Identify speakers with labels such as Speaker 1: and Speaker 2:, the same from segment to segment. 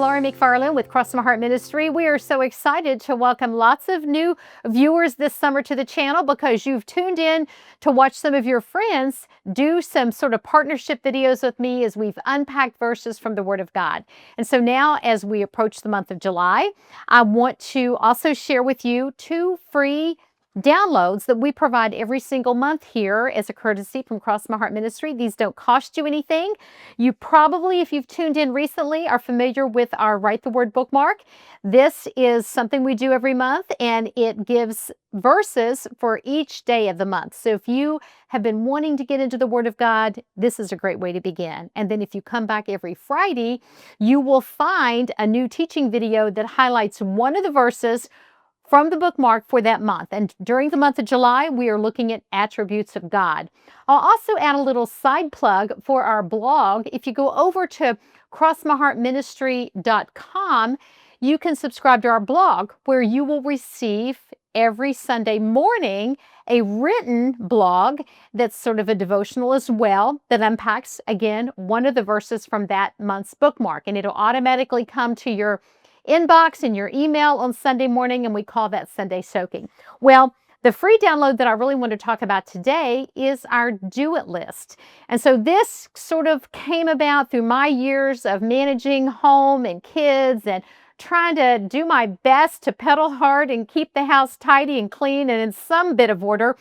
Speaker 1: Laurie McFarland with Cross My Heart Ministry. We are so excited to welcome lots of new viewers this summer to the channel because you've tuned in to watch some of your friends do some sort of partnership videos with me as we've unpacked verses from the Word of God. And so now, as we approach the month of July, I want to also share with you 2 free downloads that we provide every single month here as a courtesy from Cross My Heart Ministry. These don't cost you anything. You probably, if you've tuned in recently, are familiar with our Write the Word bookmark. This is something we do every month, and it gives verses for each day of the month. So if you have been wanting to get into the Word of God, this is a great way to begin. And then if you come back every Friday, you will find a new teaching video that highlights one of the verses from the bookmark for that month. And during the month of July, we are looking at attributes of God. I'll also add a little side plug for our blog. If you go over to crossmyheartministry.com, you can subscribe to our blog where you will receive every Sunday morning a written blog that's sort of a devotional as well that unpacks, again, one of the verses from that month's bookmark. And it'll automatically come to your inbox in your email on Sunday morning, and we call that Sunday Soaking. Well, the free download that I really want to talk about today is our Do It list. And so this sort of came about through my years of managing home and kids and trying to do my best to pedal hard and keep the house tidy and clean and in some bit of order.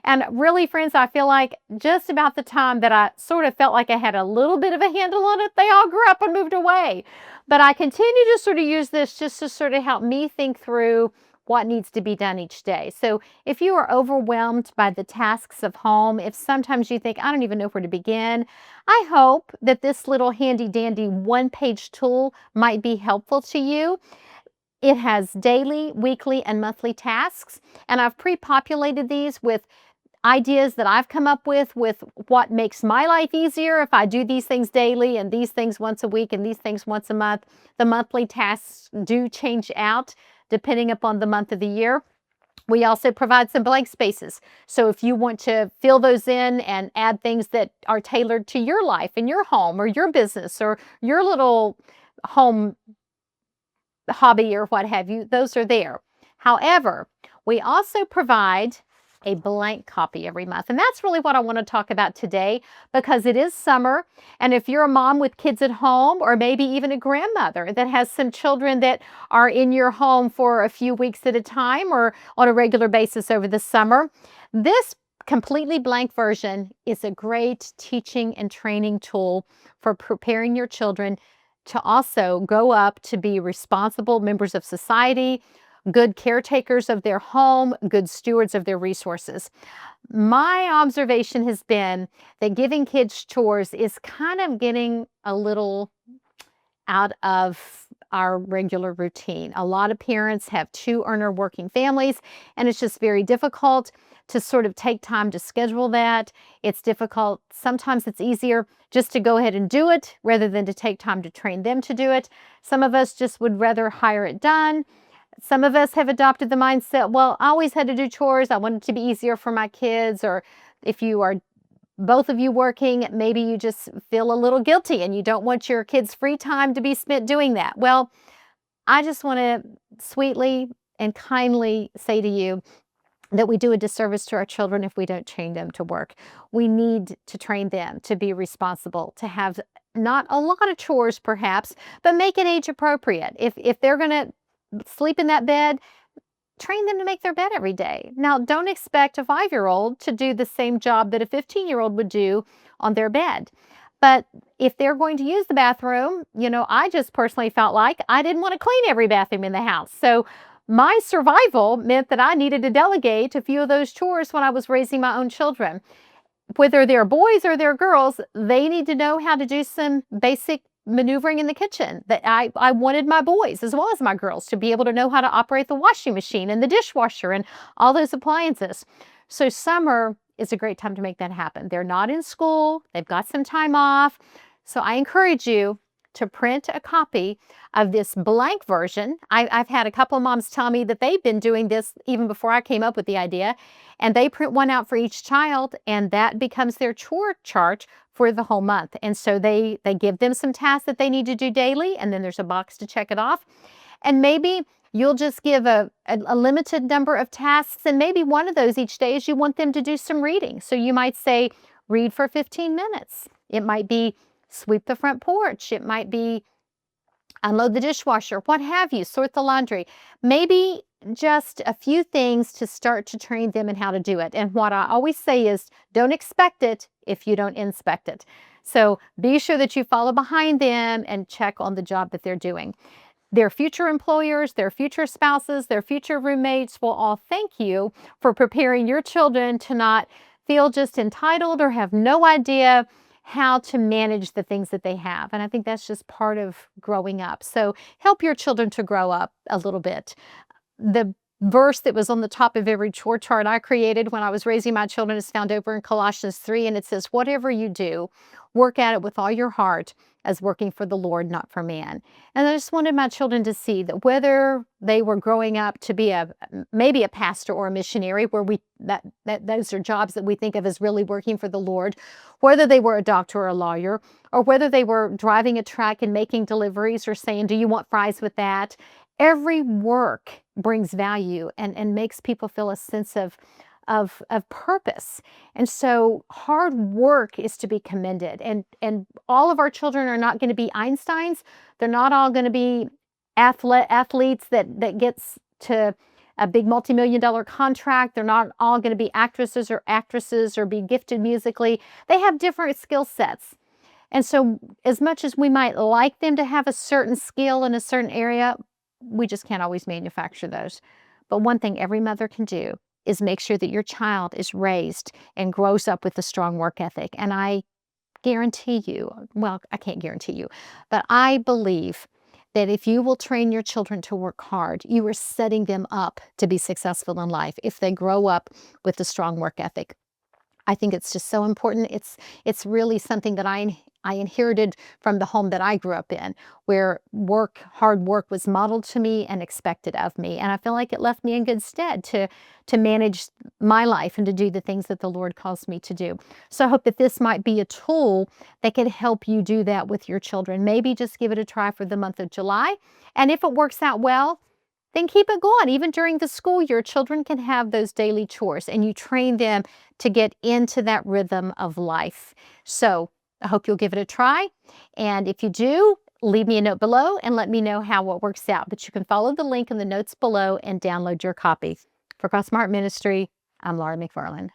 Speaker 1: And really, friends, I feel like just about the time that I sort of felt like I had a little bit of a handle on it, they all grew up and moved away. But I continue to sort of use this just to sort of help me think through what needs to be done each day. So if you are overwhelmed by the tasks of home, if sometimes you think, I don't even know where to begin, I hope that this little handy dandy one-page tool might be helpful to you. It has daily, weekly, and monthly tasks, and I've pre-populated these with ideas that I've come up with what makes my life easier if I do these things daily and these things once a week and these things once a month. The monthly tasks do change out depending upon the month of the year. We also provide some blank spaces. So if you want to fill those in and add things that are tailored to your life and your home or your business or your little home hobby or what have you, those are there. However, we also provide a blank copy every month. And that's really what I want to talk about today because it is summer. And if you're a mom with kids at home, or maybe even a grandmother that has some children that are in your home for a few weeks at a time or on a regular basis over the summer, this completely blank version is a great teaching and training tool for preparing your children to also grow up to be responsible members of society, good caretakers of their home, good stewards of their resources. My observation has been that giving kids chores is kind of getting a little out of our regular routine. A lot of parents have 2-earner working families, and it's just very difficult to sort of take time to schedule that. It's difficult. Sometimes it's easier just to go ahead and do it rather than to take time to train them to do it. Some of us just would rather hire it done. Some of us have adopted the mindset, well, I always had to do chores. I want it to be easier for my kids. Or if you are both of you working, maybe you just feel a little guilty and you don't want your kids' free time to be spent doing that. Well, I just want to sweetly and kindly say to you that we do a disservice to our children if we don't train them to work. We need to train them to be responsible, to have not a lot of chores perhaps, but make it age appropriate. If they're going to sleep in that bed, train them to make their bed every day. Now, don't expect a 5-year-old to do the same job that a 15-year-old would do on their bed. But if they're going to use the bathroom, I just personally felt like I didn't want to clean every bathroom in the house. So my survival meant that I needed to delegate a few of those chores when I was raising my own children. Whether they're boys or they're girls, they need to know how to do some basic maneuvering in the kitchen. That I wanted my boys as well as my girls to be able to know how to operate the washing machine and the dishwasher and all those appliances. So summer is a great time to make that happen. They're not in school. They've got some time off. So I encourage you to print a copy of this blank version. I've had a couple of moms tell me that they've been doing this even before I came up with the idea, and they print one out for each child, and that becomes their chore chart for the whole month. And so they give them some tasks that they need to do daily, and then there's a box to check it off. And maybe you'll just give a limited number of tasks, and maybe one of those each day is you want them to do some reading. So you might say, read for 15 minutes. It might be sweep the front porch. It might be unload the dishwasher, what have you, sort the laundry. Maybe just a few things to start to train them in how to do it. And what I always say is, don't expect it if you don't inspect it. So be sure that you follow behind them and check on the job that they're doing. Their future employers, their future spouses, their future roommates will all thank you for preparing your children to not feel just entitled or have no idea how to manage the things that they have. And I think that's just part of growing up. So help your children to grow up a little bit. The verse that was on the top of every chore chart I created when I was raising my children is found over in Colossians 3, and it says, whatever you do, work at it with all your heart as working for the Lord, not for man. And I just wanted my children to see that whether they were growing up to be maybe a pastor or a missionary, where those are jobs that we think of as really working for the Lord, whether they were a doctor or a lawyer, or whether they were driving a truck and making deliveries or saying, do you want fries with that? Every work brings value and makes people feel a sense of purpose. And so hard work is to be commended. And all of our children are not going to be Einsteins. They're not all going to be athletes that gets to a big multi-million-dollar contract. They're not all going to be actresses or be gifted musically. They have different skill sets. And so as much as we might like them to have a certain skill in a certain area, we just can't always manufacture those. But one thing every mother can do is make sure that your child is raised and grows up with a strong work ethic. And I guarantee you, well, I can't guarantee you, but I believe that if you will train your children to work hard, you are setting them up to be successful in life if they grow up with a strong work ethic. I think it's just so important. It's really something that I inherited from the home that I grew up in, where hard work was modeled to me and expected of me. And I feel like it left me in good stead to manage my life and to do the things that the Lord calls me to do. So I hope that this might be a tool that could help you do that with your children. Maybe just give it a try for the month of July. And if it works out well, then keep it going. Even during the school year, children can have those daily chores, and you train them to get into that rhythm of life. So I hope you'll give it a try. And if you do, leave me a note below and let me know how it works out. But you can follow the link in the notes below and download your copy. For Crossmark Ministry, I'm Laura McFarland.